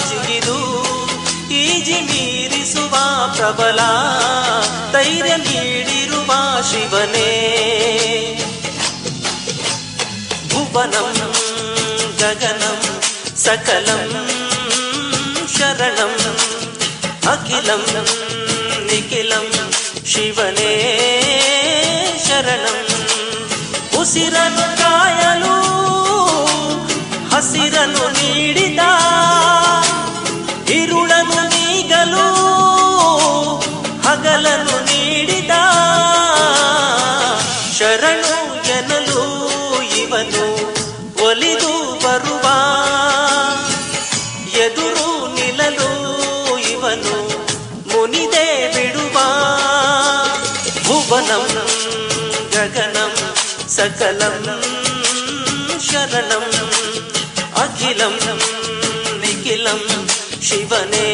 ಜಿಗಿದು easy ಮೀರಿಸುವ ಪ್ರಬಲ ಧೈರ್ಯ ನೀಡಿರುವ ಶಿವನೇ. ಭುವನಂ ಗಗನಂ ಸಕಲಂ ಶರಣಂ ಅಖಿಲಂ ನಿಖಿಲಂ ಶಿವನೇ ಶರಣಂ. ಉಸಿರನ್ನು ಕಾಯಲು ಹಸಿರನ್ನು ನೀಡಿದ, ഇരുಳನ್ನು ನೀಗಲು ಹಗಲನ್ನು ನೀಡಿದ, ಶರಣು ಎನ್ನಲು ಇವನು ಒಲಿದು ಬರುವ, ಎದುರು ನಿಲ್ಲಲು ಇವನು ಮುನಿದೇ ಬಿಡುವ. ಭುವನಂ ಗಗನಂ ಸಕಲಂ ಶರಣಂ ಅಖಿಲಂ ನಿಖಿಲಂ ಶಿವನೇ